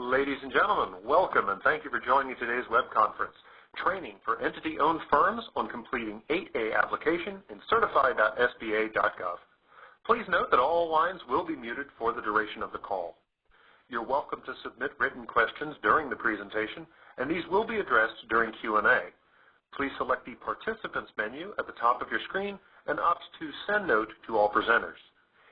Ladies and gentlemen, welcome and thank you for joining today's web conference, Training for Entity-Owned Firms on Completing 8A Application in certify.SBA.gov. Please note that all lines will be muted for the duration of the call. You're welcome to submit written questions during the presentation, and these will be addressed during Q&A. Please select the Participants menu at the top of your screen and opt to Send Note to all presenters.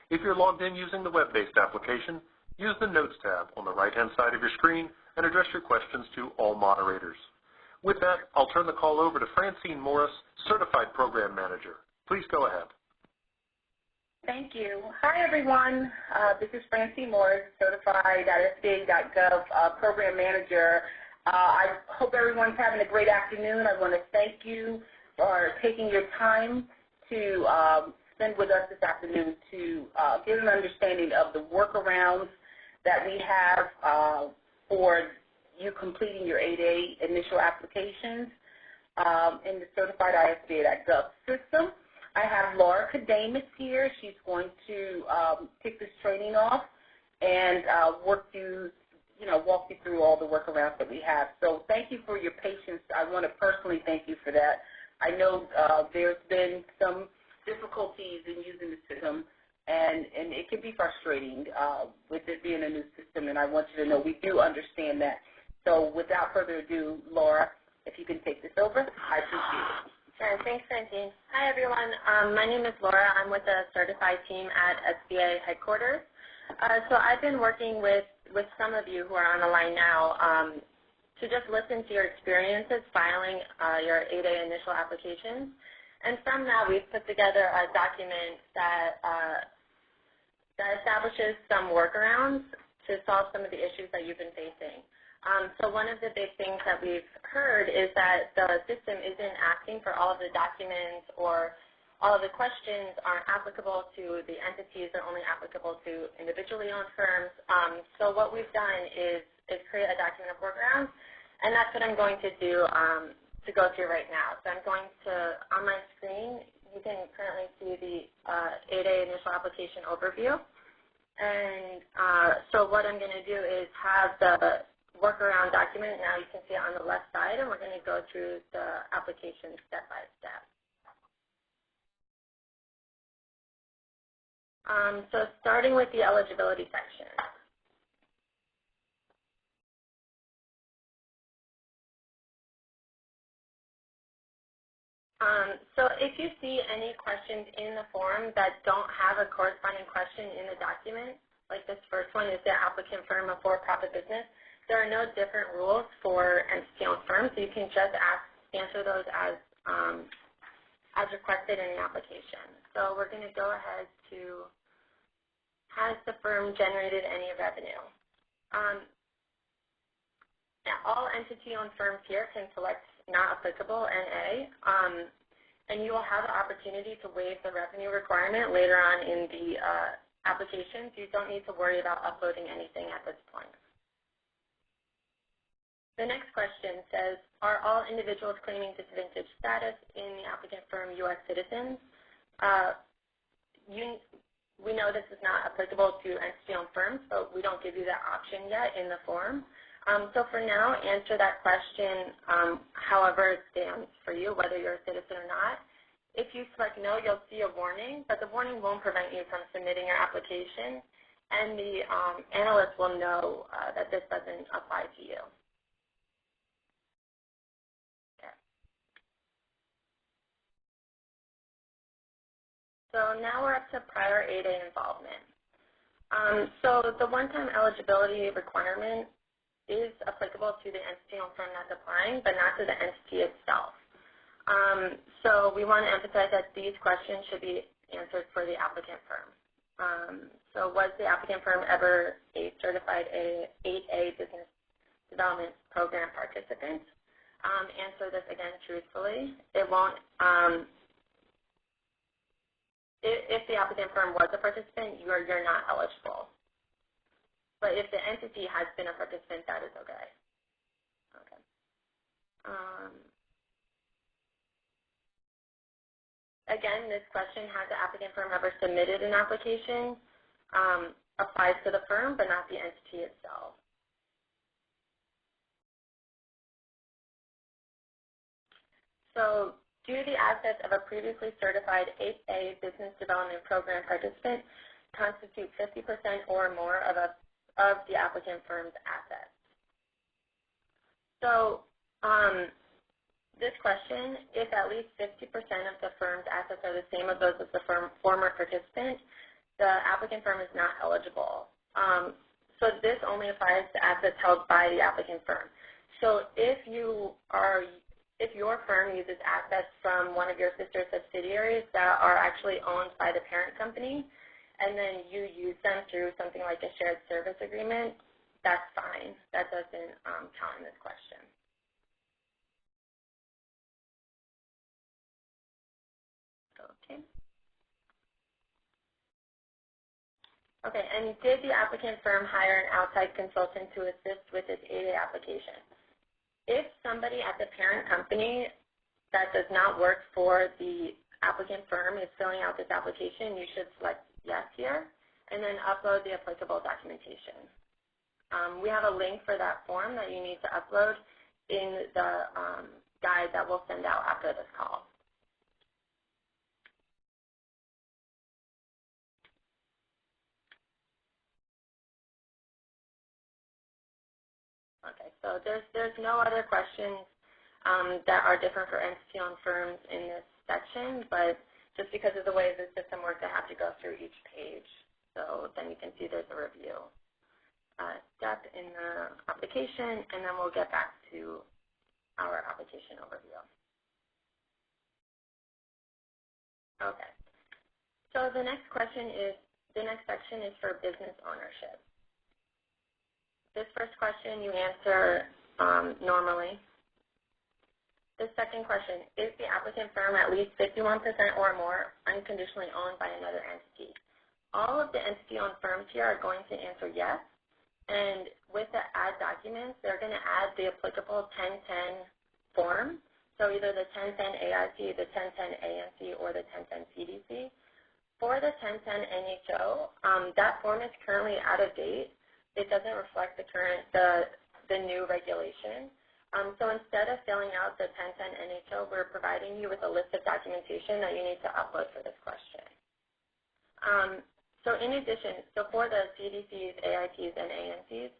If you're logged in using the web-based application, use the Notes tab on the right-hand side of your screen and address your questions to all moderators. With that, I'll turn the call over to Francine Morris, Certified Program Manager. Please go ahead. Thank you. Hi, everyone. This is Francine Morris, certify.SBA.gov Program Manager. I hope everyone's having a great afternoon. I want to thank you for taking your time to spend with us this afternoon to get an understanding of the workarounds that we have for you completing your 8A initial applications in the certify.SBA.gov system. I have Laura Kadamus here. She's going to kick this training off and walk you through all the workarounds that we have. So thank you for your patience. I want to personally thank you for that. I know there's been some difficulties in using the system, and it can be frustrating with it being a new system, and I want you to know we do understand that. So without further ado, Laura, if you can take this over, I appreciate it. Sure. Thanks, Francine. Hi, everyone. My name is Laura. I'm with the Certified team at SBA headquarters. So I've been working with some of you who are on the line now to just listen to your experiences filing your 8A initial applications. And from that, we've put together a document that establishes some workarounds to solve some of the issues that you've been facing. So one of the big things that we've heard is that the system isn't asking for all of the documents, or all of the questions aren't applicable to the entities. They're only applicable to individually owned firms. So what we've done is create a document of workarounds, and that's what I'm going to do to go through right now. So I'm going to, on my screen, you can currently see the 8A initial application overview. And so what I'm going to do is have the workaround document. Now you can see it on the left side, and we're going to go through the application step by step. So starting with the eligibility section. So if you see any questions in the form that don't have a corresponding question in the document, like this first one, is the applicant firm a for-profit business? There are no different rules for entity-owned firms, so you can just answer those as requested in the application. So we're going to go ahead to, has the firm generated any revenue? Now, all entity-owned firms here can select not applicable, NA, and you will have the opportunity to waive the revenue requirement later on in the application, so you don't need to worry about uploading anything at this point. The next question says, are all individuals claiming disadvantaged status in the applicant firm U.S. citizens? We know this is not applicable to entity-owned firms, but we don't give you that option yet in the form. So for now, answer that question however it stands for you, whether you're a citizen or not. If you select no, you'll see a warning, but the warning won't prevent you from submitting your application, and the analyst will know that this doesn't apply to you. So now we're up to prior 8A involvement. So the one-time eligibility requirement is applicable to the entity-owned firm that's applying, but not to the entity itself. So we want to emphasize that these questions should be answered for the applicant firm. So was the applicant firm ever a certified 8A business development program participant? Answer this again truthfully. It won't. If the applicant firm was a participant, you're not eligible. But if the entity has been a participant, that is okay. Okay. Again, this question, has the applicant firm ever submitted an application, applies to the firm, but not the entity itself. So, do the assets of a previously certified 8A Business Development Program participant constitute 50% or more of the applicant firm's assets? So, this question, if at least 50% of the firm's assets are the same as those of the former participant, the applicant firm is not eligible. So this only applies to assets held by the applicant firm. So if your firm uses assets from one of your sister subsidiaries that are actually owned by the parent company, and then you use them through something like a shared service agreement, that's fine. That doesn't count in this question. Okay. Okay, and did the applicant firm hire an outside consultant to assist with its 8A application? If somebody at the parent company that does not work for the applicant firm is filling out this application, you should select yes here, and then upload the applicable documentation. We have a link for that form that you need to upload in the guide that we'll send out after this call. Okay, so there's no other questions that are different for entity-owned firms in this section, but just because of the way the system works, I have to go through each page. So then you can see there's a review step in the application, and then we'll get back to our application overview. Okay, so the next section is for business ownership. This first question you answer normally. The second question, is the applicant firm at least 51% or more unconditionally owned by another entity? All of the entity-owned firms here are going to answer yes, and with the add documents, they're going to add the applicable 1010 form, so either the 1010 AIC, the 1010 ANC, or the 1010 CDC. For the 1010 NHO, that form is currently out of date. It doesn't reflect the new regulation. So instead of filling out the 1010 NHO, we're providing you with a list of documentation that you need to upload for this question. So in addition, for the CDCs, AITs, and ANCs,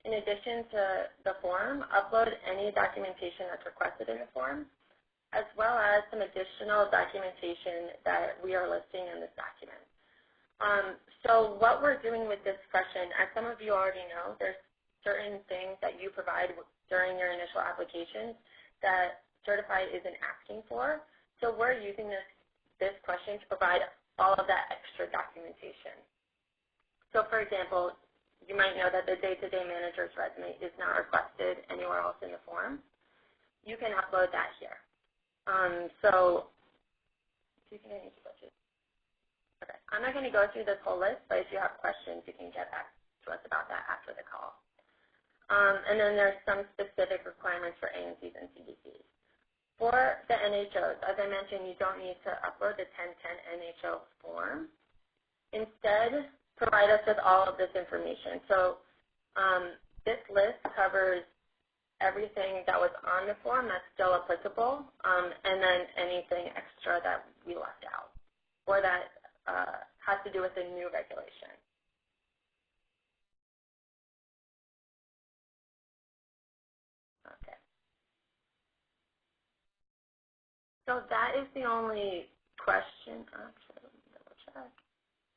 in addition to the form, upload any documentation that's requested in the form, as well as some additional documentation that we are listing in this document. So what we're doing with this question, as some of you already know, there's certain things that you provide during your initial applications that Certified isn't asking for. So we're using this question to provide all of that extra documentation. So for example, you might know that the day-to-day manager's resume is not requested anywhere else in the form. You can upload that here. So do you think I need to go through? Okay. I'm not going to go through this whole list, but if you have questions, you can get back to us about that after the call. And then there's some specific requirements for ANCs and CDCs. For the NHOs, as I mentioned, you don't need to upload the 1010 NHO form. Instead, provide us with all of this information. So this list covers everything that was on the form that's still applicable, and then anything extra that we left out or that has to do with the new regulation. Okay. So that is the only question. Actually, let me double check.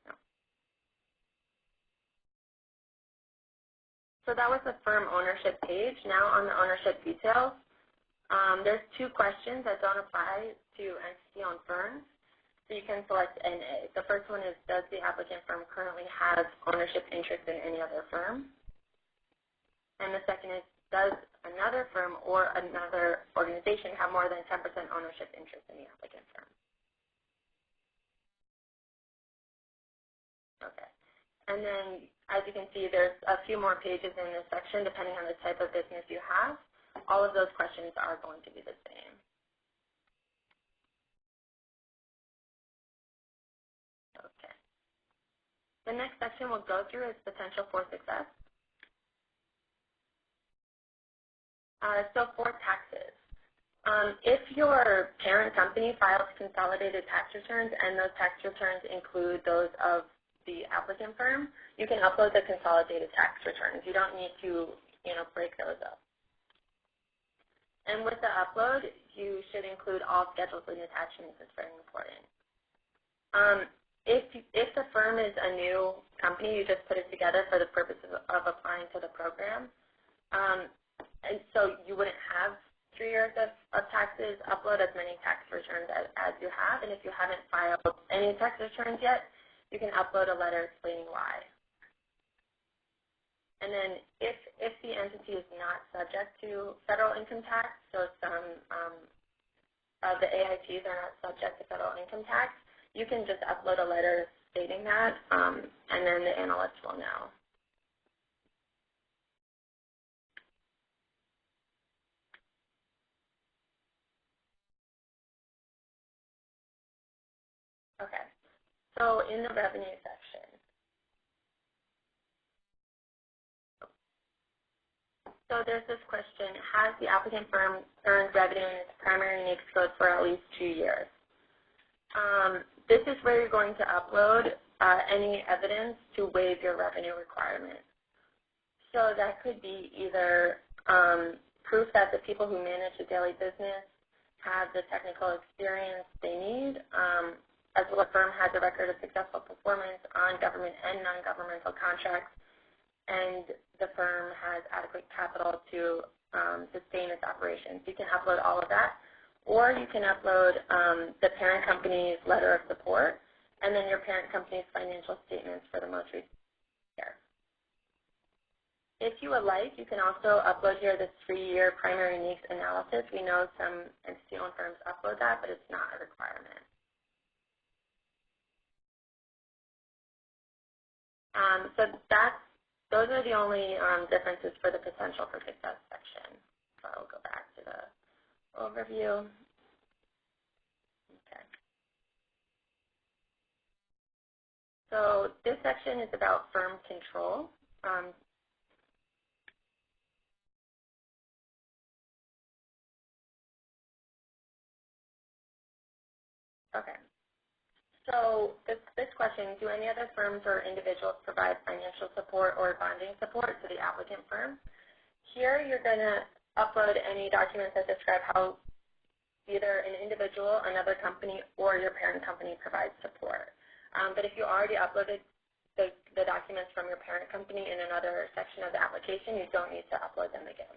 No. So that was the firm ownership page. Now on the ownership details, there's two questions that don't apply to entity-owned firms. So you can select NA. The first one is, does the applicant firm currently have ownership interest in any other firm? And the second is, does another firm or another organization have more than 10% ownership interest in the applicant firm? Okay. And then, as you can see, there's a few more pages in this section depending on the type of business you have. All of those questions are going to be the same. Okay. The next section we'll go through is potential for success. So for taxes, If your parent company files consolidated tax returns and those tax returns include those of the applicant firm, you can upload the consolidated tax returns. You don't need to, break those up. And with the upload, you should include all schedules and attachments. It's very important. If the firm is a new company, you just put it together for the purposes of applying to the program. And so you wouldn't have 3 years of taxes, upload as many tax returns as you have. And if you haven't filed any tax returns yet, you can upload a letter explaining why. And then if the entity is not subject to federal income tax, so some of the AITs are not subject to federal income tax, you can just upload a letter stating that, and then the analyst will know. Okay, so in the revenue section, so there's this question, has the applicant firm earned revenue in its primary NAICS code for at least 2 years? This is where you're going to upload any evidence to waive your revenue requirement. So that could be either proof that the people who manage the daily business have the technical experience they need, as well as the firm has a record of successful performance on government and non-governmental contracts, and the firm has adequate capital to sustain its operations. You can upload all of that, or you can upload the parent company's letter of support and then your parent company's financial statements for the most recent year. If you would like, you can also upload here the 3-year primary NAICS analysis. We know some entity-owned firms upload that, but it's not a requirement. So those are the only differences for the potential for success section. So I'll go back to the overview. Okay. So this section is about firm control. Okay. So this question, do any other firms or individuals provide financial support or bonding support to the applicant firm? Here you're going to upload any documents that describe how either an individual, another company, or your parent company provides support. But if you already uploaded the documents from your parent company in another section of the application, you don't need to upload them again.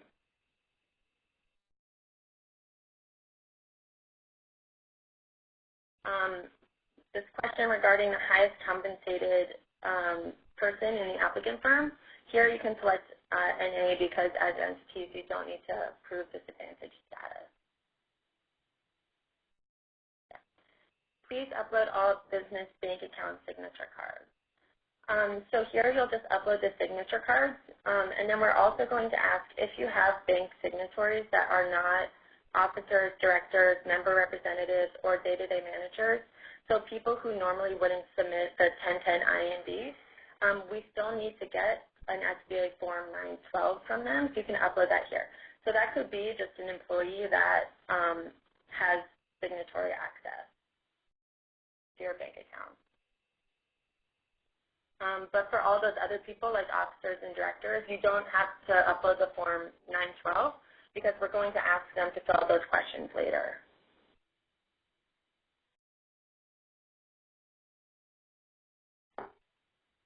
This question regarding the highest compensated person in the applicant firm, here you can select NA because as entities you don't need to prove disadvantaged status. Yeah. Please upload all business bank account signature cards. So here you'll just upload the signature cards, and then we're also going to ask if you have bank signatories that are not officers, directors, member representatives, or day-to-day managers. So people who normally wouldn't submit the 1010 IND, we still need to get an SBA Form 912 from them, so you can upload that here. So that could be just an employee that has signatory access to your bank account. But for all those other people, like officers and directors, you don't have to upload the Form 912 because we're going to ask them to fill out those questions later.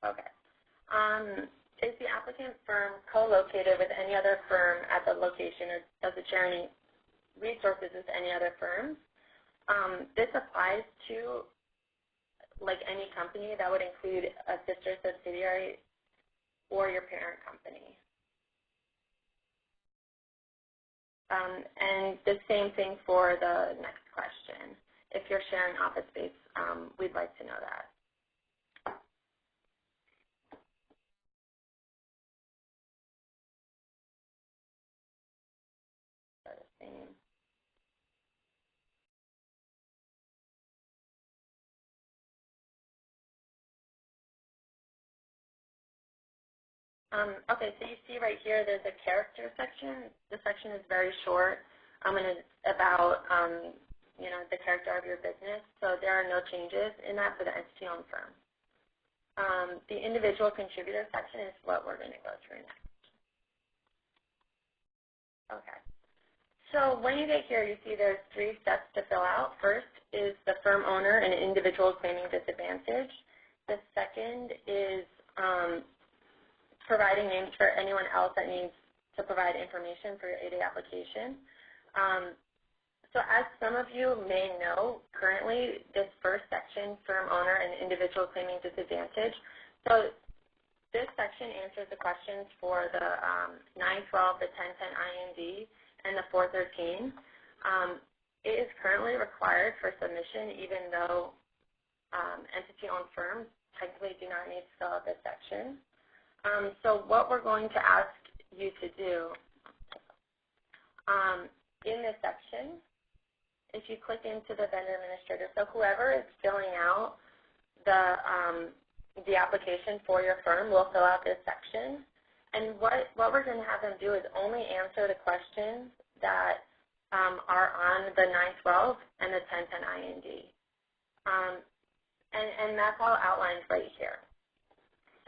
Okay. Is the applicant firm co-located with any other firm at the location, or does it share any resources with any other firms? This applies to like any company. That would include a sister subsidiary or your parent company. And the same thing for the next question. If you're sharing office space, we'd like to know that. Okay, so you see right here there's a character section. The section is very short. and it's about the character of your business. So there are no changes in that for the entity-owned firm. The individual contributor section is what we're going to go through next. Okay. So when you get here, you see there's 3 steps to fill out. First is the firm owner and individual claiming disadvantage. The second is providing names for anyone else that needs to provide information for your 8A application. So as some of you may know, currently this first section, firm owner and individual claiming disadvantage, so this section answers the questions for the 912, the 1010 IND, and the 413. It is currently required for submission, even though entity-owned firms technically do not need to fill out this section. So what we're going to ask you to do in this section, if you click into the vendor administrator, so whoever is filling out the application for your firm will fill out this section. And what we're going to have them do is only answer the questions that are on the 912 and the 1010 IND. And that's all outlined right here.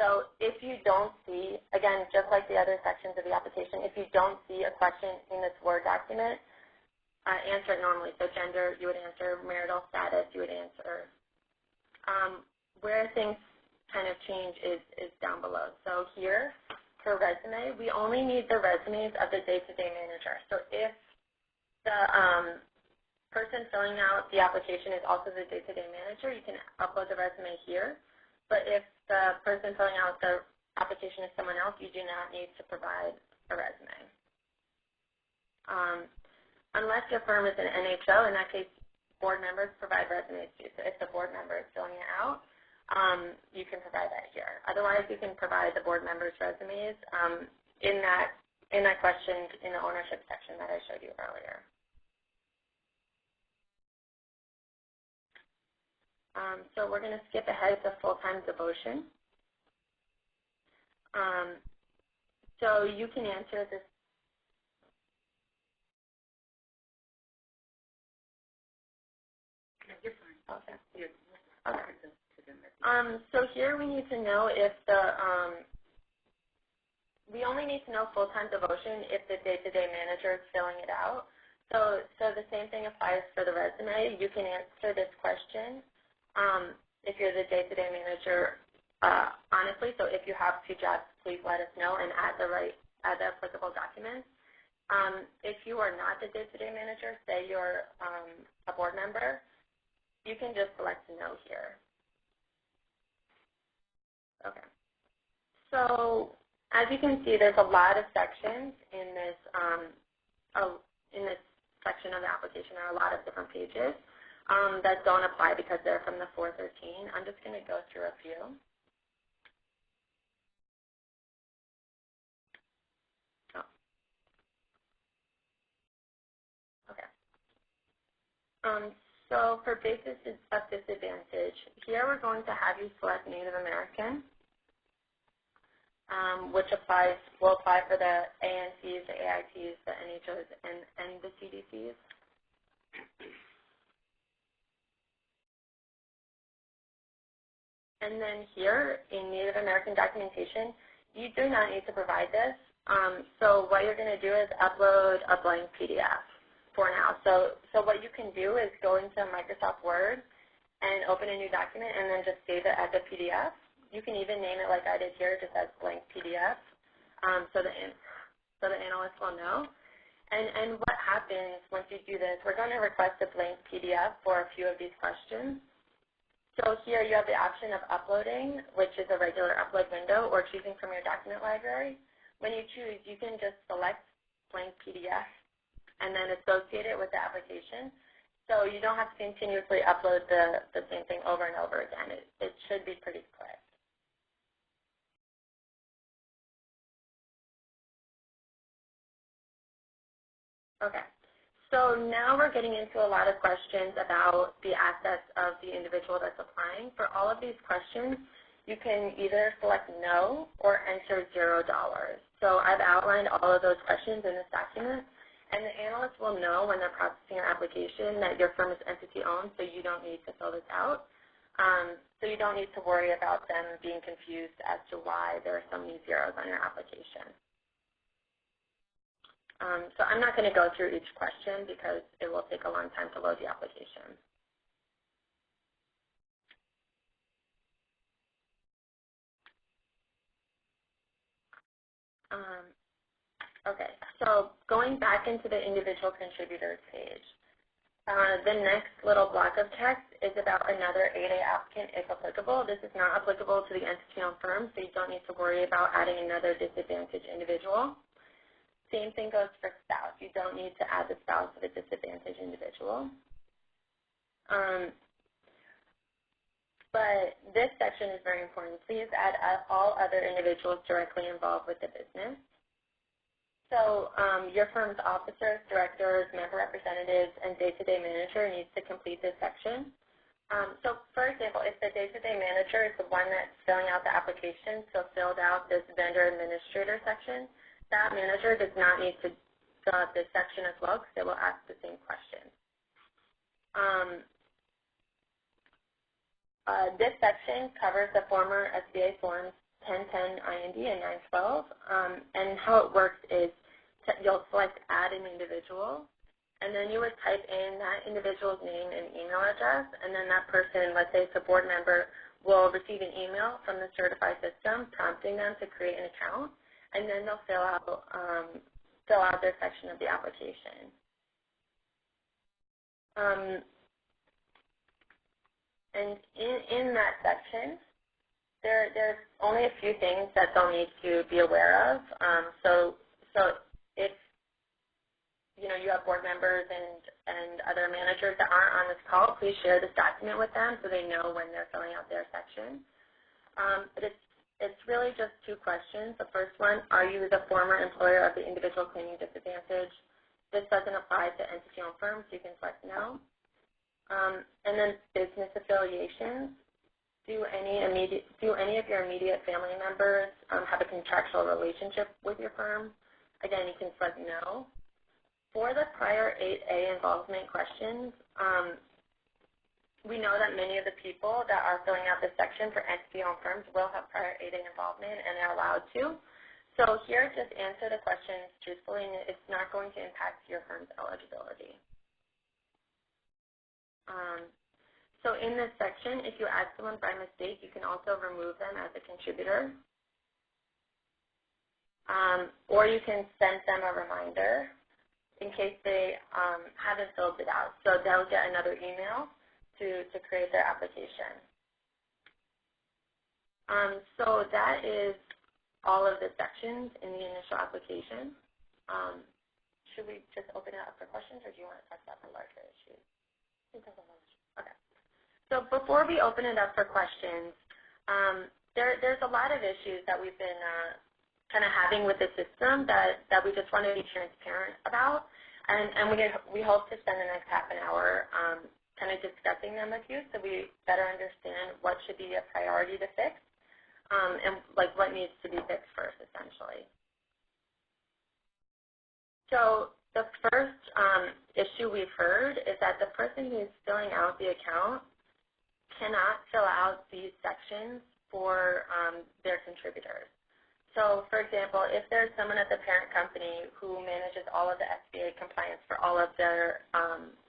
So if you don't see, again, just like the other sections of the application, if you don't see a question in this Word document, answer it normally. So gender, you would answer. Marital status, you would answer. Where things kind of change is down below. So here, for resume, we only need the resumes of the day-to-day manager. So if the person filling out the application is also the day-to-day manager, you can upload the resume here. But if the person filling out the application is someone else, you do not need to provide a resume. Unless your firm is an NHO, in that case, board members provide resumes too. So if the board member is filling it out, you can provide that here. Otherwise, you can provide the board members' resumes in that question in the ownership section that I showed you earlier. So we're going to skip ahead to full-time devotion. So you can answer this. Okay. So here we need to know if we only need to know full-time devotion if the day-to-day manager is filling it out. So the same thing applies for the resume. You can answer this question if you're the day-to-day manager honestly. So if you have 2 jobs, please let us know and add the applicable documents. If you are not the day-to-day manager, say you're a board member, you can just select no here. Okay. So as you can see, there's a lot of sections in this section of the application. There are a lot of different pages that don't apply because they're from the 413. I'm just going to go through a few. Okay. So for basis of disadvantage, here we're going to have you select Native American, which will apply for the ANCs, the AITs, the NHOs, and the CDCs. And then here in Native American documentation, you do not need to provide this. So what you're going to do is upload a blank PDF for now. So what you can do is go into Microsoft Word and open a new document and then just save it as a PDF. You can even name it like I did here, just as blank PDF, so the analyst will know. And what happens once you do this, we're going to request a blank PDF for a few of these questions. So here you have the option of uploading, which is a regular upload window, or choosing from your document library. When you choose, you can just select blank PDF and then associate it with the application. So you don't have to continuously upload the same thing over and over again. It should be pretty quick. Okay. So now we're getting into a lot of questions about the assets of the individual that's applying. For all of these questions, you can either select no or enter $0. So I've outlined all of those questions in this document. And the analyst will know when they're processing your application that your firm is entity-owned, so you don't need to fill this out. So you don't need to worry about them being confused as to why there are so many zeros on your application. So I'm not going to go through each question because it will take a long time to load the application. Okay, so going back into the individual contributors page, the next little block of text is about another 8A applicant if applicable. This is not applicable to the entity-owned firm, so you don't need to worry about adding another disadvantaged individual. Same thing goes for spouse. You don't need to add the spouse of a disadvantaged individual. But this section is very important. Please add all other individuals directly involved with the business. So your firm's officers, directors, member representatives, and day-to-day manager needs to complete this section. So for example, if the day-to-day manager is the one that's filling out the application, so filled out this vendor administrator section, that manager does not need to fill out this section as well because it will ask the same question. This section covers the former SBA forms 1010 IND and 912, and how it works is you'll select add an individual, and then you would type in that individual's name and email address, and then that person, let's say it's a board member, will receive an email from the Certify system prompting them to create an account, and then they'll fill out their section of the application. And in that section, there's only a few things that they'll need to be aware of. So if you have board members and other managers that aren't on this call, please share this document with them so they know when they're filling out their section. But it's really just two questions. The first one, are you the former employer of the individual claiming disadvantage? This doesn't apply to entity-owned firms, so you can select no. And then business affiliations. Do any of your immediate family members have a contractual relationship with your firm? Again, you can select no. For the prior 8A involvement questions, we know that many of the people that are filling out this section for entity-owned firms will have prior 8A involvement, and they're allowed to. So here, just answer the questions truthfully, and it's not going to impact your firm's eligibility. So in this section, if you add someone by mistake, you can also remove them as a contributor. Or you can send them a reminder in case they haven't filled it out. So they'll get another email to create their application. So that is all of the sections in the initial application. Should we just open it up for questions, or do you want to talk about the larger issues? Okay. So before we open it up for questions, there's a lot of issues that we've been kind of having with the system that we just want to be transparent about, and we hope to spend the next half an hour kind of discussing them with you so we better understand what should be a priority to fix and like what needs to be fixed first, essentially. So the first issue we've heard is that the person who's filling out the account cannot fill out these sections for their contributors. So, for example, if there's someone at the parent company who manages all of the SBA compliance for all of their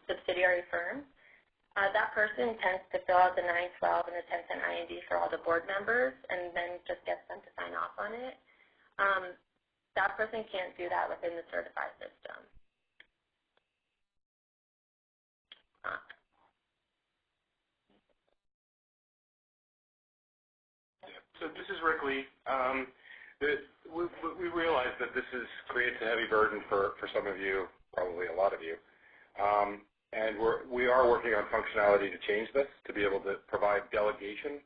subsidiary firms, that person tends to fill out the 912 and the 1010 IND for all the board members and then just gets them to sign off on it. That person can't do that within the Certify system. So this is Rick Lee. We realize that this creates a heavy burden for some of you, probably a lot of you. And we are working on functionality to change this, to be able to provide delegation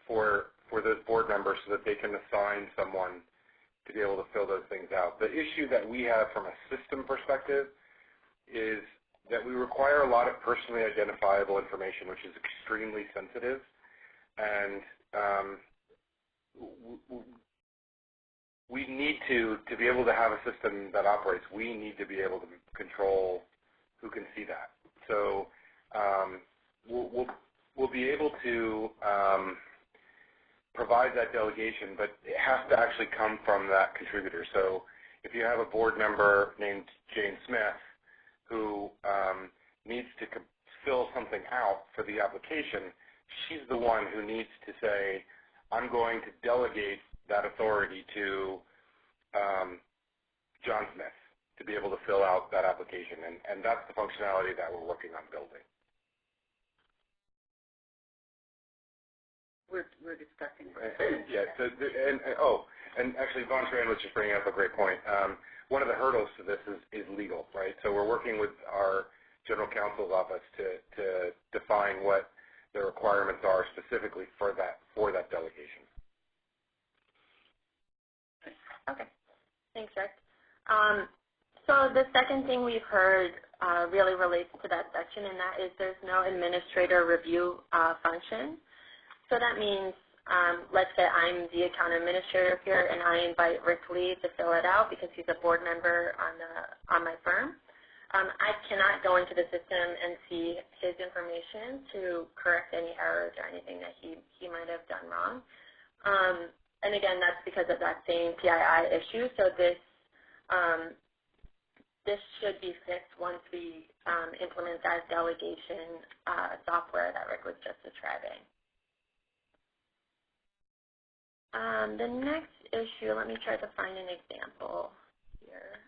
for those board members so that they can assign someone to be able to fill those things out. The issue that we have from a system perspective is that we require a lot of personally identifiable information, which is extremely sensitive. And we need to be able to have a system that operates, we need to be able to control who can see that. So we'll be able to provide that delegation, but it has to actually come from that contributor. So if you have a board member named Jane Smith who needs to fill something out for the application, she's the one who needs to say, I'm going to delegate that authority to John Smith to be able to fill out that application, and that's the functionality that we're working on building. We're discussing that. Yeah, and actually Von Tran was just bringing up a great point. One of the hurdles to this is legal, right? So we're working with our general counsel's office to define what the requirements are specifically for that delegation. Okay. Thanks, Rick. So the second thing we've heard really relates to that section, and that is there's no administrator review function. So that means, let's say I'm the account administrator here, and I invite Rick Lee to fill it out because he's a board member on my firm. I cannot go into the system and see his information to correct any errors or anything that he might have done wrong. And again, that's because of that same PII issue. So this should be fixed once we implement that delegation software that Rick was just describing. The next issue, let me try to find an example here.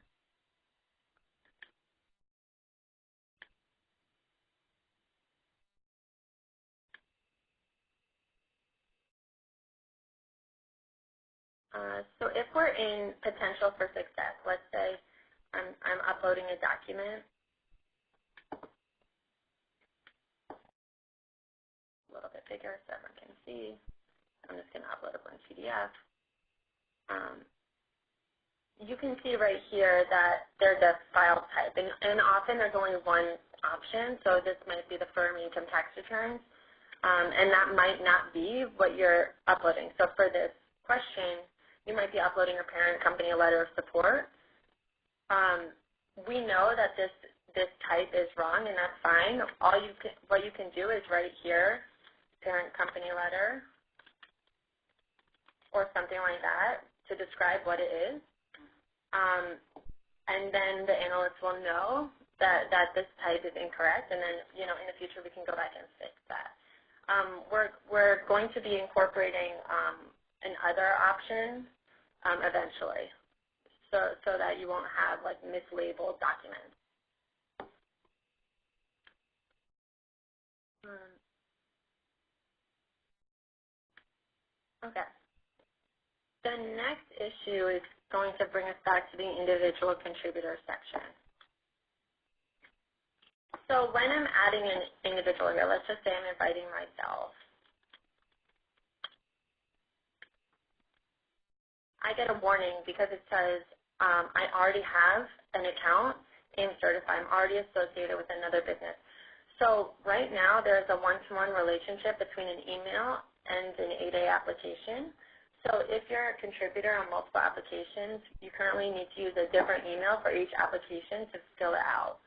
So if we're in potential for success, let's say I'm uploading a document. A little bit bigger so everyone can see. I'm just going to upload a blank PDF. You can see right here that there's a file type, and often there's only one option, so this might be the firm income tax returns, and that might not be what you're uploading. So for this question, you might be uploading a parent company letter of support. We know that this type is wrong, and that's fine. What you can do is right here, parent company letter, or something like that to describe what it is. And then the analyst will know that this type is incorrect, and then in the future we can go back and fix that. We're going to be incorporating another option eventually, so that you won't have like mislabeled documents. Okay. The next issue is going to bring us back to the individual contributor section. So when I'm adding an individual here, let's just say I'm inviting myself. I get a warning because it says I already have an account in Certify. I'm already associated with another business. So right now there's a one-to-one relationship between an email and an 8A application. So if you're a contributor on multiple applications, you currently need to use a different email for each application to fill it out.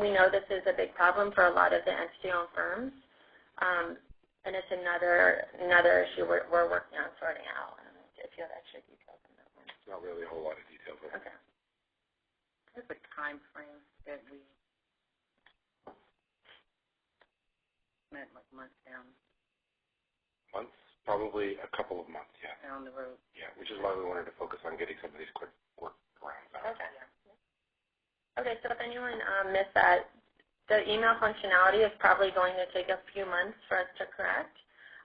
We know this is a big problem for a lot of the entity-owned firms, and it's another issue we're working on sorting out. I don't know if you have extra details on that one. Not really a whole lot of details. Okay. There's a time frame that we meant like months down. Months? Probably a couple of months, yeah. Down the road. Yeah, which is why we wanted to focus on getting some of these quick workarounds out. Okay. Okay, so if anyone missed that, the email functionality is probably going to take a few months for us to correct,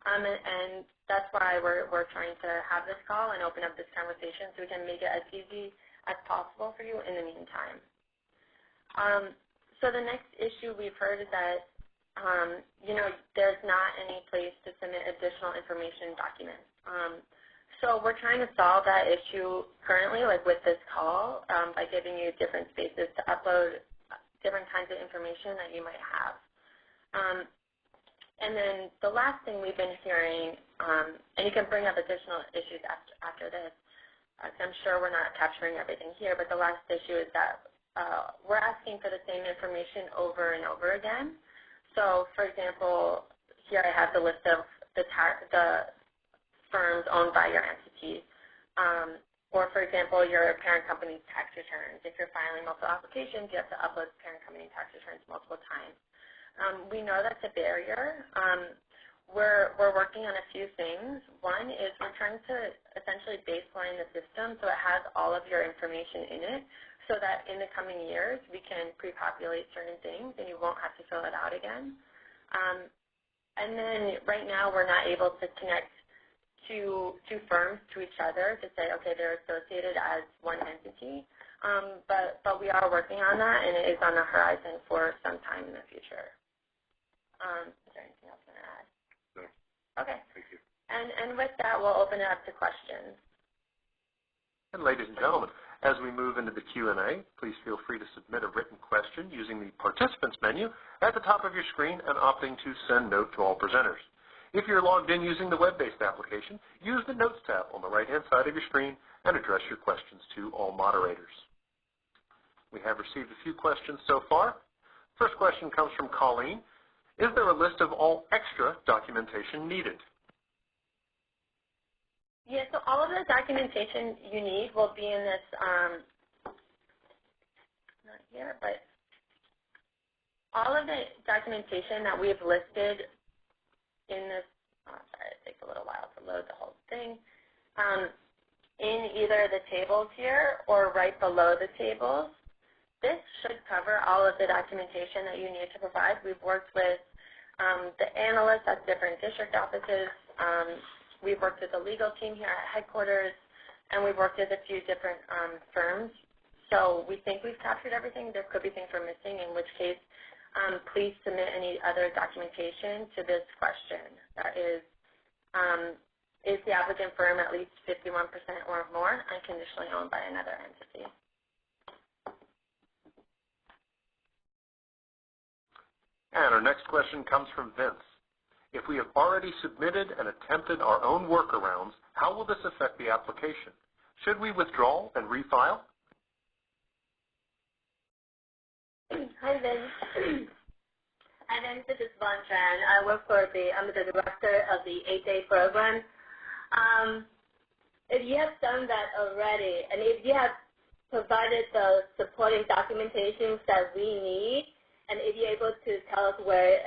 and that's why we're trying to have this call and open up this conversation so we can make it as easy as possible for you in the meantime. So the next issue we've heard is that there's not any place to submit additional information documents. So we're trying to solve that issue currently, like with this call, by giving you different spaces to upload different kinds of information that you might have. And then the last thing we've been hearing, and you can bring up additional issues after this, I'm sure we're not capturing everything here, but the last issue is that we're asking for the same information over and over again. So, for example, here I have the list of the firms owned by your entity. Or, for example, your parent company's tax returns. If you're filing multiple applications, you have to upload parent company tax returns multiple times. We know that's a barrier. We're working on a few things. One is we're trying to essentially baseline the system so it has all of your information in it so that in the coming years we can pre-populate certain things and you won't have to fill it out again. And then right now we're not able to connect two firms to each other to say, okay, they're associated as one entity. But we are working on that, and it is on the horizon for some time in the future. Is there anything else you want to add? No. Okay. Thank you. And with that, we'll open it up to questions. And ladies and gentlemen, as we move into the Q&A, please feel free to submit a written question using the Participants menu at the top of your screen and opting to Send Note to all presenters. If you're logged in using the web-based application, use the Notes tab on the right-hand side of your screen and address your questions to all moderators. We have received a few questions so far. First question comes from Colleen. Is there a list of all extra documentation needed? Yeah, so all of the documentation you need will be in this, not here, but all of the documentation that we've listed in this, sorry, it takes a little while to load the whole thing, in either the tables here or right below the tables. This should cover all of the documentation that you need to provide. We've worked with the analysts at different district offices. We've worked with the legal team here at headquarters, and we've worked with a few different firms. So we think we've captured everything. There could be things we're missing, in which case please submit any other documentation to this question. That is the applicant firm at least 51% or more unconditionally owned by another entity? And our next question comes from Vince. If we have already submitted and attempted our own workarounds, how will this affect the application? Should we withdraw and refile? Hi, Vince. Hi, Vince. This is Von Tran. I work for I'm the director of the 8-day program. If you have done that already, and if you have provided the supporting documentation that we need, and if you're able to tell us where,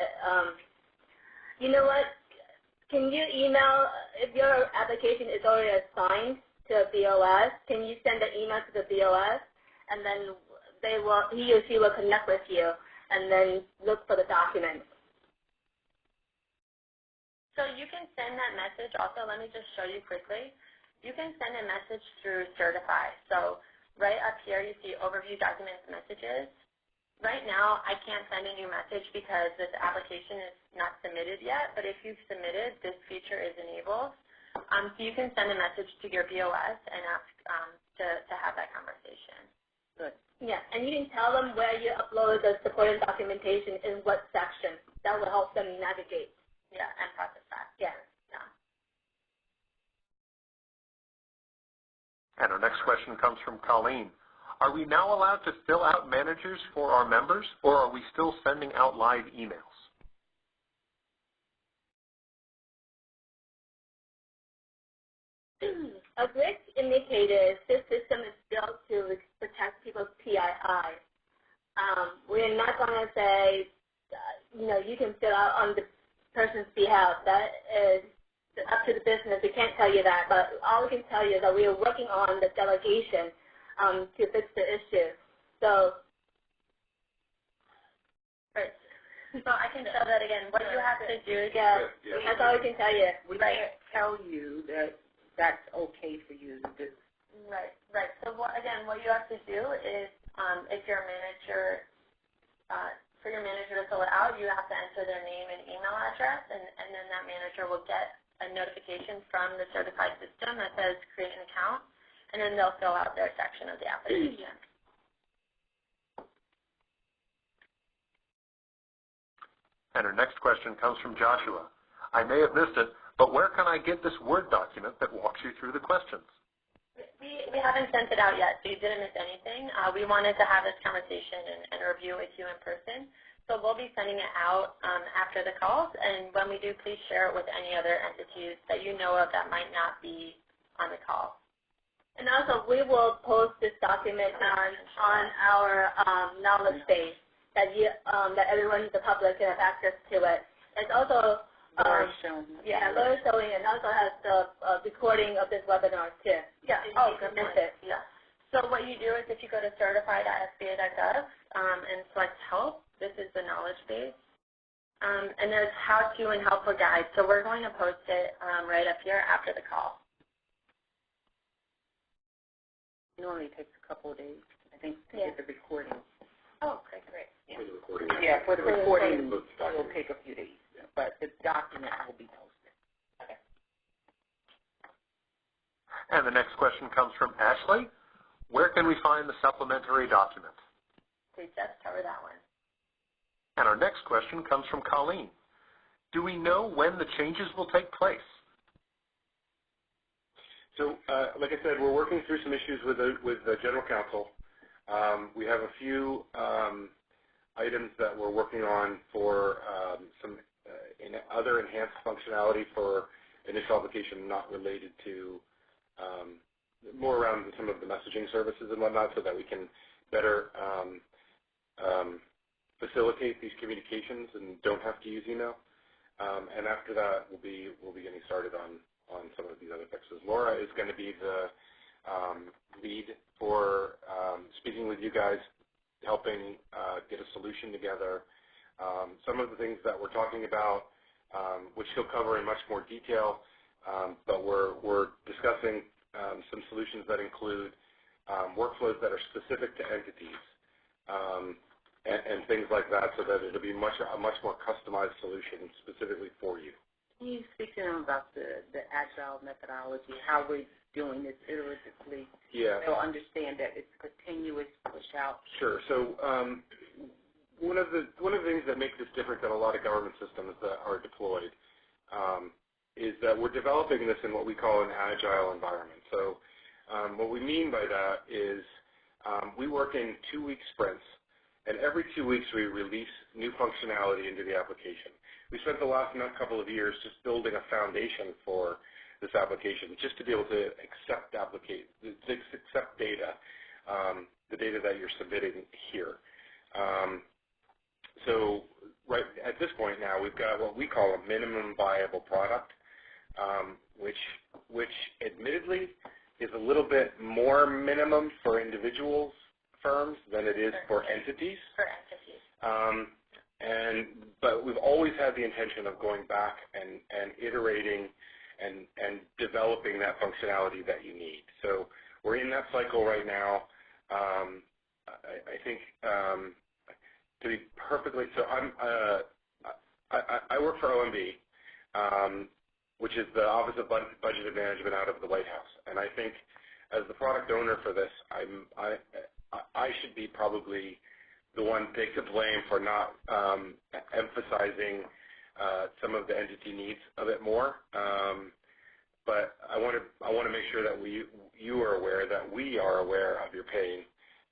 you know what, can you email, if your application is already assigned to a BOS, can you send an email to the BOS, and then he or she will connect with you and then look for the documents. So you can send that message also. Let me just show you quickly. You can send a message through Certify. So right up here you see Overview Documents Messages. Right now I can't send a new message because this application is not submitted yet, but if you've submitted, this feature is enabled. So you can send a message to your BOS and ask to have that conversation. Good. Yeah, and you can tell them where you uploaded the supporting documentation in what section. That will help them navigate. Yeah, and process that. Yeah. And our next question comes from Colleen. Are we now allowed to fill out managers for our members, or are we still sending out live emails? As Rick indicated, this system is built to protect people's PII. We're not going to say, you can fill out on the person's behalf. That is up to the business. We can't tell you that, but all we can tell you is that we are working on the delegation to fix the issue. So, right. So I can show that again. What you have to do, that's all we can tell you. We can't tell you that that's okay for you to do. Right. So what you have to do is, if your manager, for your manager to fill it out, you have to enter their name and email address, and then that manager will get a notification from the certified system that says create an account, and then they'll fill out their section of the application. And our next question comes from Joshua. I may have missed it, but where can I get this Word document that walks you through the questions? We haven't sent it out yet, so you didn't miss anything. We wanted to have this conversation and review with you in person. So we'll be sending it out after the calls, and when we do, please share it with any other entities that you know of that might not be on the call. And also, we will post this document on our knowledge base that everyone in the public can have access to it. It's also very showing, and also has the recording of this webinar too. Yeah. Oh, good point. Yeah. So what you do is if you go to certify.SBA.gov and select help, this is the knowledge base. And there's how-to and helpful guides. So we're going to post it right up here after the call. It normally takes a couple of days, I think, to get the recording. Oh, okay, great. For the recording. Yeah, for the recording, it will take a few days, but the document will be posted. Okay. And the next question comes from Ashley. Where can we find the supplementary document? We just covered that one. And our next question comes from Colleen. Do we know when the changes will take place? So, like I said, we're working through some issues with the General Counsel. We have a few items that we're working on for some other enhanced functionality for initial application not related to more around some of the messaging services and whatnot, so that we can better facilitate these communications and don't have to use email. And after that, we'll be getting started on some of these other fixes. Laura is going to be the lead for speaking with you guys, helping get a solution together. Some of the things that we're talking about, which she'll cover in much more detail, but we're discussing some solutions that include workflows that are specific to entities and things like that, so that it'll be a much more customized solution specifically for you. Can you speak to them about the agile methodology, how we're doing this iteratively? Yeah. They'll understand that it's continuous push out. Sure. So one of the things that makes this different than a lot of government systems that are deployed is that we're developing this in what we call an agile environment. So what we mean by that is we work in 2-week sprints, and every 2 weeks we release new functionality into the application. We spent the last couple of years just building a foundation for this application, just to be able to accept data, the data that you're submitting here. So right at this point now, we've got what we call a minimum viable product, which admittedly is a little bit more minimum for individuals, firms, than it is for entities. For entities. But we've always had the intention of going back and iterating and developing that functionality that you need. So we're in that cycle right now. I think to be perfectly, so I work for OMB, which is the Office of Budget and Management out of the White House, and I think as the product owner for this, I should be probably the one to take the blame for not emphasizing some of the entity needs a bit more. But I want to make sure that you are aware that we are aware of your pain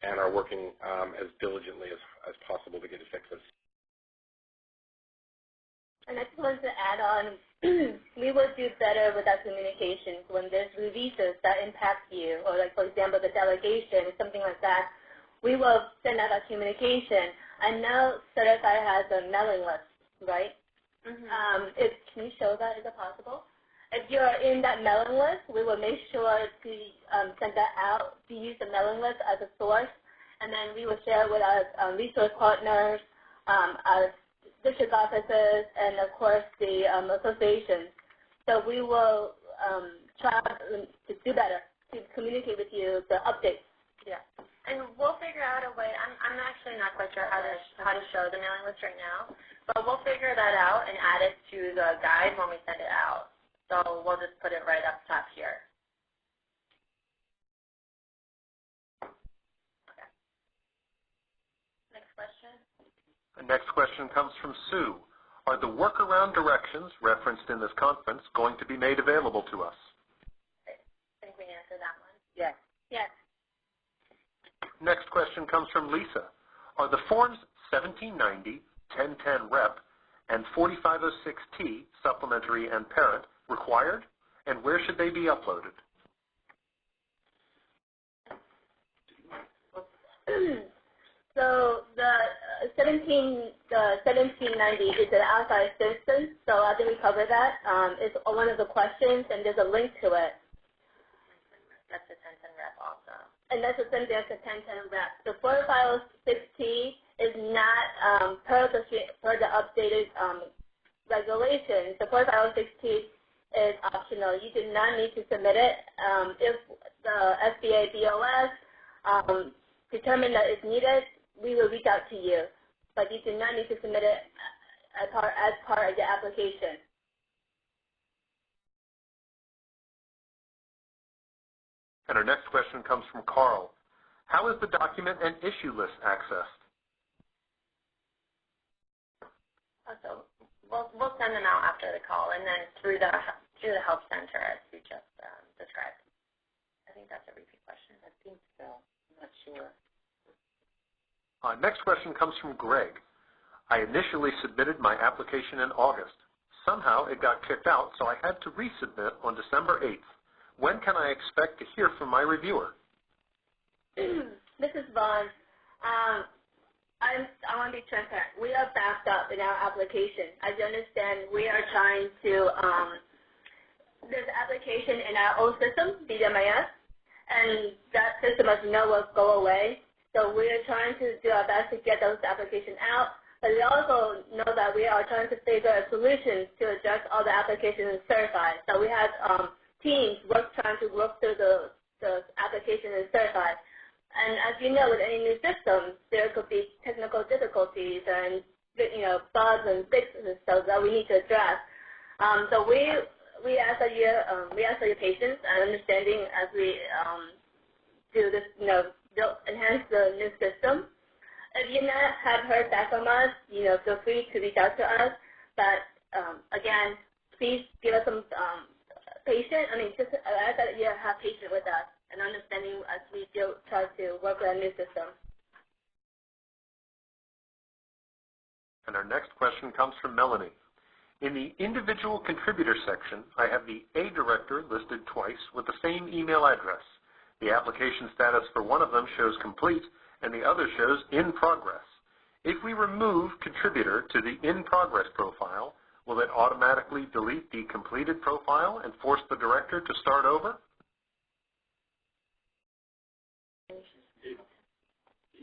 and are working as diligently as possible to get it fixed. And I just wanted to add on, we will do better with our communications when there's releases that impact you, or like, for example, the delegation or something like that. We will send out a communication. I know Certify has a mailing list, right? Mm-hmm. Can you show that? Is it possible? If you're in that mailing list, we will make sure to send that out, to use the mailing list as a source, and then we will share it with our resource partners, our district offices, and of course the associations. So we will try to do better, to communicate with you the updates. Yeah. And we'll figure out a way. I'm actually not quite sure how to show the mailing list right now, but we'll figure that out and add it to the guide when we send it out. So we'll just put it right up top here. Okay. Next question. The next question comes from Sue. Are the workaround directions referenced in this conference going to be made available to us? I think we answered that one. Yes. Yeah, Next question comes from Lisa. Are the forms 1790, 1010 Rep, and 4506T, supplementary and parent, required? And where should they be uploaded? So the 1790 is an outside assistance, so I think we covered that. It's one of the questions, and there's a link to it. That's the 1010 Rep also. And that's the same thing as the 1010 Rep. The 4506T is not per the updated regulations. The 4506T is optional. You do not need to submit it. If the SBA.gov determine that it's needed, we will reach out to you. But you do not need to submit it as part of the application. And our next question comes from Carl. How is the document and issue list accessed? So we'll send them out after the call, and then through the help center, as we just described. I think that's a repeat question. I think so. I'm not sure. Next question comes from Greg. I initially submitted my application in August. Somehow it got kicked out, so I had to resubmit on December 8th. When can I expect to hear from my reviewer? This is Vaughn. I want to be transparent. We are backed up in our application. As you understand, we are trying to, there's an application in our old system, BMIS, and that system, as you know, will go away. So we are trying to do our best to get those applications out. But we also know that we are trying to figure a solution to address all the applications and certify. So we have teams trying to work through the application and certify. And as you know, with any new system, there could be technical difficulties and bugs and fixes and stuff that we need to address. So we ask for your patience and understanding as we do this, enhance the new system. If you have heard back from us, feel free to reach out to us. But again, please give us some patience. Just ask that you have patience with us and understanding as we try to work with our new system. And our next question comes from Melanie. In the individual contributor section, I have the A director listed twice with the same email address. The application status for one of them shows complete, and the other shows in progress. If we remove contributor to the in progress profile, will it automatically delete the completed profile and force the director to start over?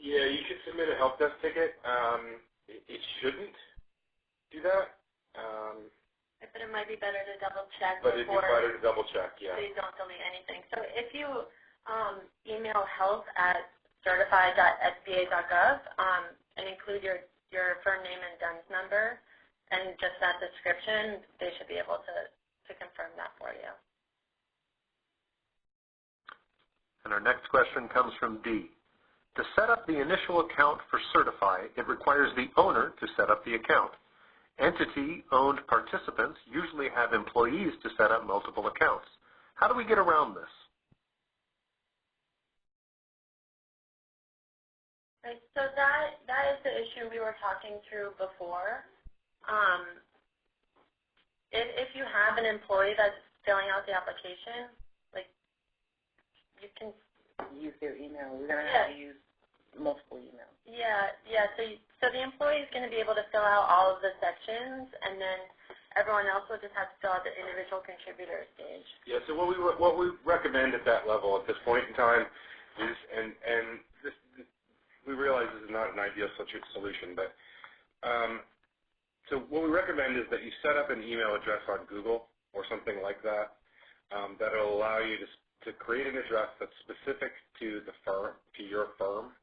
Yeah, you could submit a help desk ticket. It shouldn't do that. But it might be better to double check. But it'd be better to double check, yeah. So you don't delete anything. So if you email help@certify.SBA.gov and include your firm name and DUNS number and just that description, they should be able to confirm that for you. And our next question comes from D. To set up the initial account for Certify, it requires the owner to set up the account. Entity-owned participants usually have employees to set up multiple accounts. How do we get around this? Right, so that is the issue we were talking through before. If you have an employee that's filling out the application, you can use their email. We're going to have to use multiple emails. Yeah. So the employee is going to be able to fill out all of the sections, and then everyone else will just have to fill out the individual contributor stage. Yeah. So what we recommend at that level at this point in time is, and we realize this is not an ideal solution, but so what we recommend is that you set up an email address on Google or something like that that will allow you to create an address that's specific to the firm, to your firm.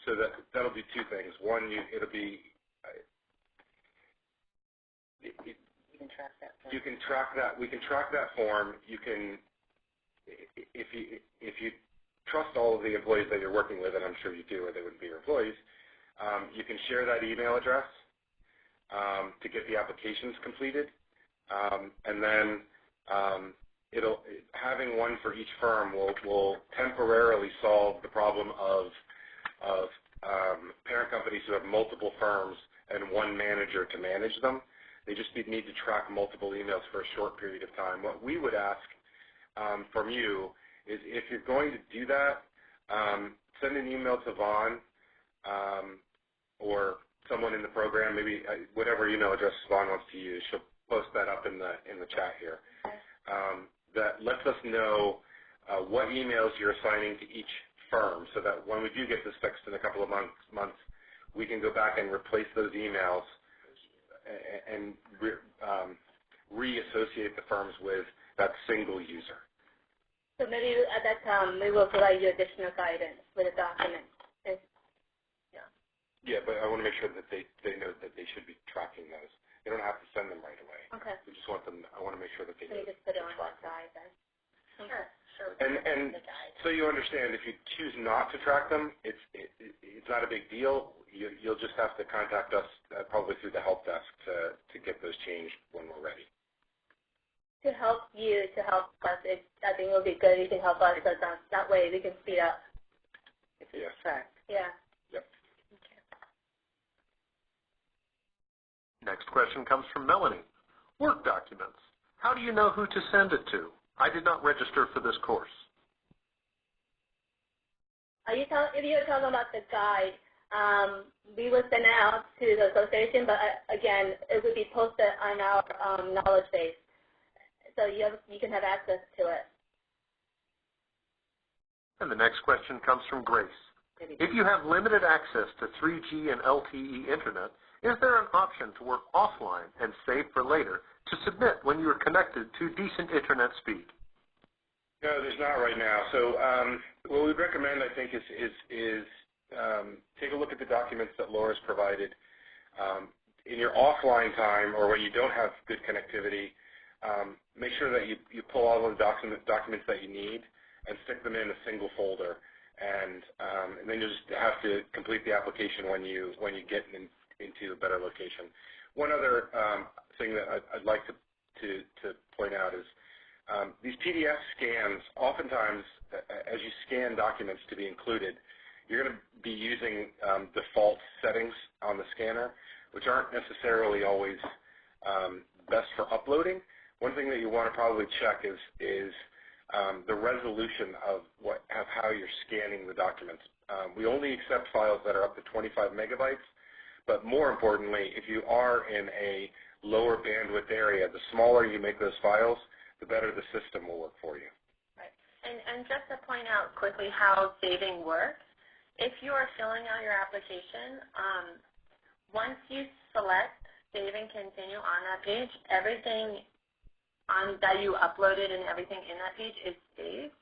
So that'll be two things. One, it'll be you can track that form. You can track that. We can track that form. You can, if you trust all of the employees that you're working with, and I'm sure you do, or they wouldn't be your employees, you can share that email address to get the applications completed, and then having one for each firm will temporarily solve the problem of parent companies who have multiple firms and one manager to manage them. They just need to track multiple emails for a short period of time. What we would ask from you is, if you're going to do that, send an email to Vaughn or someone in the program, maybe whatever email address Vaughn wants to use. She'll post that up in the chat here. That lets us know what emails you're assigning to each firm, so that when we do get this fixed in a couple of months, we can go back and replace those emails and reassociate the firms with that single user. So maybe at that time we will provide you additional guidance with a document. Yeah, but I want to make sure that they know that they should be tracking those. They don't have to send them right away. Okay. We just want them. I want to make sure that they. So you just put it on that side then. Sure. And so you understand, if you choose not to track them, it's not a big deal. You'll just have to contact us probably through the help desk to get those changed when we're ready. To help you, to help us, I think it would be good if you can help us, because that way we can speed up. Yes. Track. Yeah. Yep. Okay. Next question comes from Melanie. Work documents. How do you know who to send it to? I did not register for this course. If you're talking about the guide, we will send it out to the association, but again, it would be posted on our knowledge base, so you can have access to it. And the next question comes from Grace. If you have limited access to 3G and LTE internet, is there an option to work offline and save for later to submit when you are connected to decent internet speed? No, there's not right now. So what we'd recommend, I think, is take a look at the documents that Laura's provided. In your offline time, or when you don't have good connectivity, make sure that you pull all of the documents that you need and stick them in a single folder, and then you'll just have to complete the application when you get into a better location. One other thing that I'd like to point out is these PDF scans, oftentimes as you scan documents to be included, you're going to be using default settings on the scanner, which aren't necessarily always best for uploading. One thing that you want to probably check is the resolution of how you're scanning the documents. We only accept files that are up to 25 megabytes, but more importantly, if you are in a lower bandwidth area, the smaller you make those files, the better the system will work for you. Right. And just to point out quickly how saving works, if you are filling out your application, once you select Save and Continue on that page, everything that you uploaded and everything in that page is saved.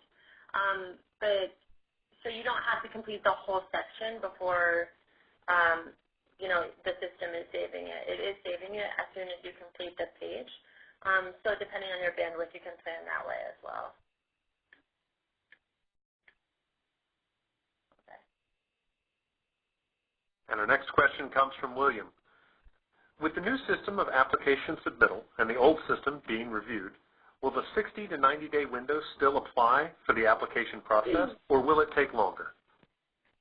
So you don't have to complete the whole section before the system is saving it. It is saving it as soon as you complete the page. So depending on your bandwidth, you can plan that way as well. Okay. And our next question comes from William. With the new system of application submittal and the old system being reviewed, will the 60 to 90-day window still apply for the application process, or will it take longer?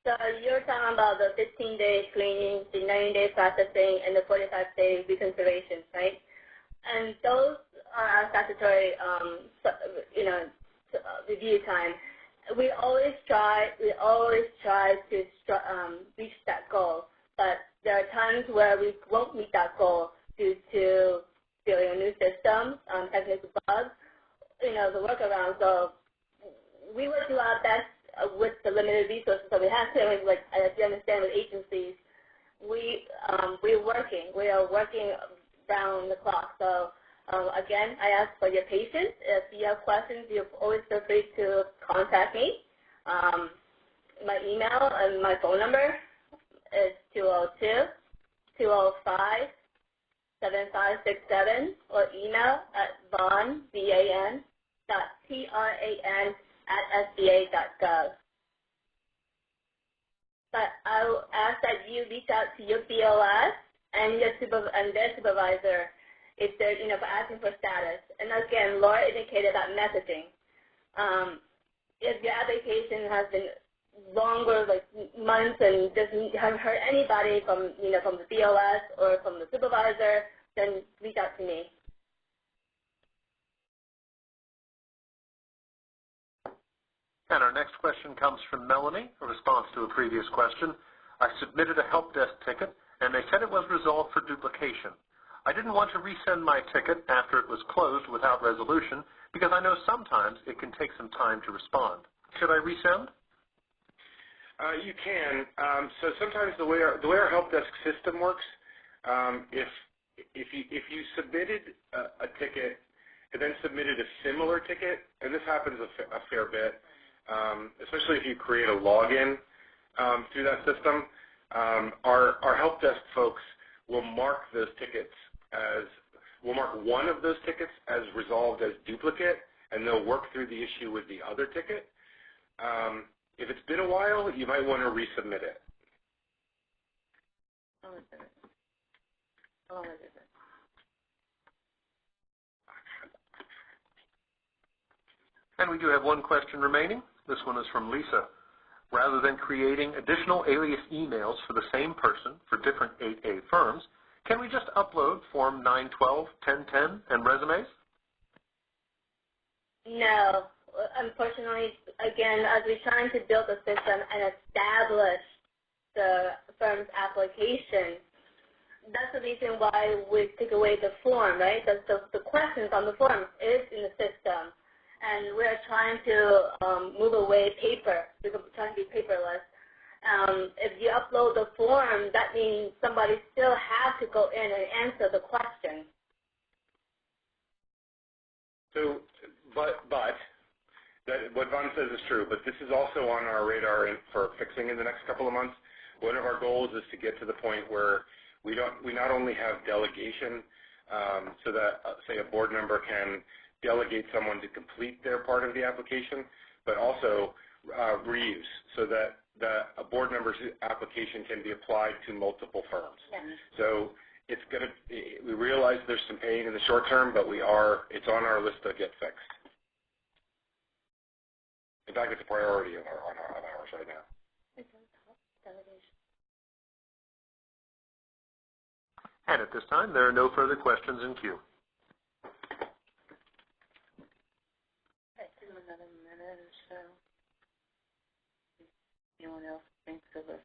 So you're talking about the 15-day screening, the 90-day processing, and the 45-day reconsideration, right? And those are our statutory, review time. We always try to reach that goal, but there are times where we won't meet that goal due to building a new system, technical bugs, the workaround. So we will do our best with the limited resources that we have. As you understand, with agencies, we are working round the clock. So again, I ask for your patience. If you have questions, you always feel free to contact me. My email and my phone number is 202-205-7567, or email at van.tran@SBA.gov. But I will ask that you reach out to your BOS and their supervisor if they're, for asking for status. And again, Laura indicated about messaging. If your application has been longer, like months, and haven't heard anybody from, from the BLS or from the supervisor, then reach out to me. And our next question comes from Melanie, a response to a previous question. I submitted a help desk ticket, and they said it was resolved for duplication. I didn't want to resend my ticket after it was closed without resolution because I know sometimes it can take some time to respond. Should I resend? You can. So sometimes the way our help desk system works, if you submitted a ticket and then submitted a similar ticket, and this happens a fair bit, especially if you create a login through that system, our help desk folks will mark those tickets we'll mark one of those tickets as resolved as duplicate, and they'll work through the issue with the other ticket. If it's been a while, you might want to resubmit it. And we do have one question remaining. This one is from Lisa. Rather than creating additional alias emails for the same person for different 8A firms, can we just upload Form 912, 1010, and resumes? No. Unfortunately, again, as we're trying to build a system and establish the firm's application, that's the reason why we take away the form, right? The questions on the form is in the system, and we're trying to move away paper. We're trying to be paperless. If you upload the form, that means somebody still has to go in and answer the question. So, but what Von says is true, but this is also on our radar for fixing in the next couple of months. One of our goals is to get to the point where we not only have delegation, so that, say, a board member can delegate someone to complete their part of the application, but also reuse, so that a board member's application can be applied to multiple firms. Yeah. So we realize there's some pain in the short term, but it's on our list to get fixed. In fact, it's a priority of ours right now. And at this time, there are no further questions in queue. Another minute or so. Anyone else thinks of it?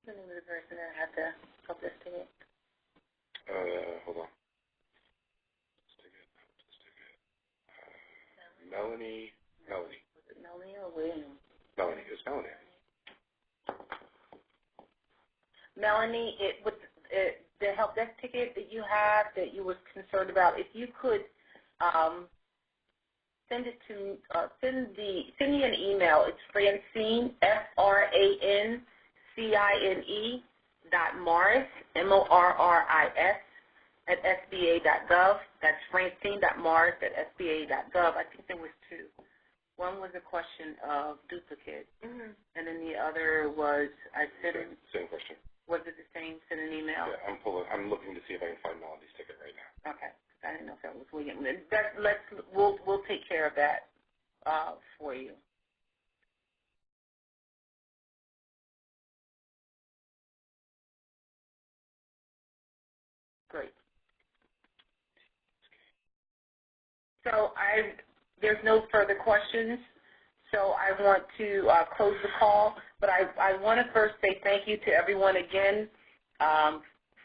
The name of the person that had to help us to it? Hold on. Melanie. Was it Melanie or William? Melanie. It was Melanie. Melanie, the help desk ticket that you have that you were concerned about, if you could send me an email. It's Francine, FRANCINE .Morris, MORRIS @SBA.gov. That's Francine.Morris @SBA.gov. I think there was two. One was a question of duplicate, and then the other was Same question. Was it the same? Send an email. Yeah, I'm looking to see if I can find Melody's ticket right now. Okay, I didn't know if that was William. We'll take care of that for you. Great. So there's no further questions, so I want to close the call, but I want to first say thank you to everyone again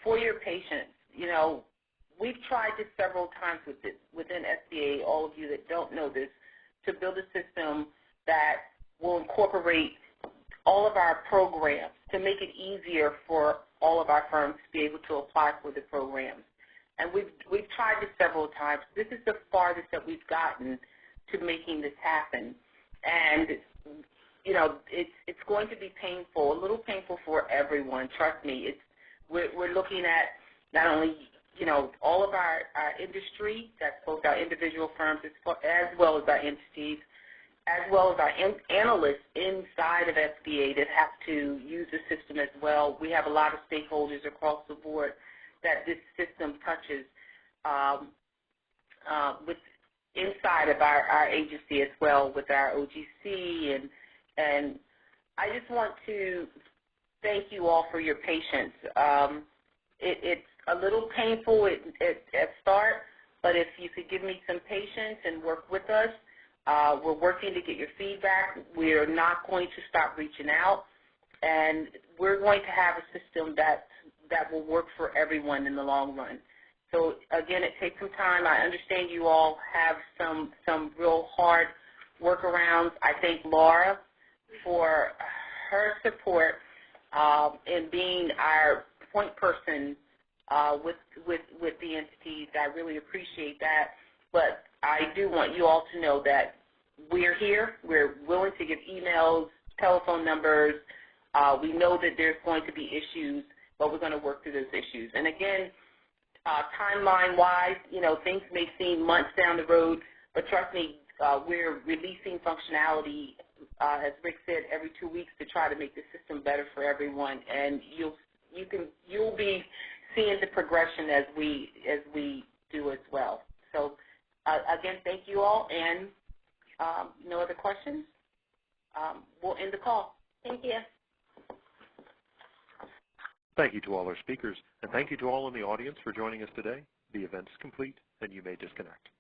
for your patience. We've tried this several times within SBA, all of you that don't know this, to build a system that will incorporate all of our programs to make it easier for all of our firms to be able to apply for the programs. And we've tried this several times. This is the farthest that we've gotten to making this happen. And, it's going to be painful, a little painful for everyone. Trust me. We're looking at not only, all of our industry, that's both our individual firms as well as our entities, as well as our analysts inside of SBA that have to use the system as well. We have a lot of stakeholders across the board that this system touches with inside of our agency as well, with our OGC, and I just want to thank you all for your patience. It's a little painful at start, but if you could give me some patience and work with us, we're working to get your feedback. We're not going to stop reaching out, and we're going to have a system that will work for everyone in the long run. So again, it takes some time. I understand you all have some real hard workarounds. I thank Laura for her support in being our point person with the entities. I really appreciate that. But I do want you all to know that we're here. We're willing to give emails, telephone numbers. We know that there's going to be issues, but we're going to work through those issues. And again, timeline-wise, things may seem months down the road, but trust me, we're releasing functionality, as Rick said, every 2 weeks to try to make the system better for everyone. And you'll be seeing the progression as we do as well. So again, thank you all, and no other questions. We'll end the call. Thank you. Thank you to all our speakers, and thank you to all in the audience for joining us today. The event is complete, and you may disconnect.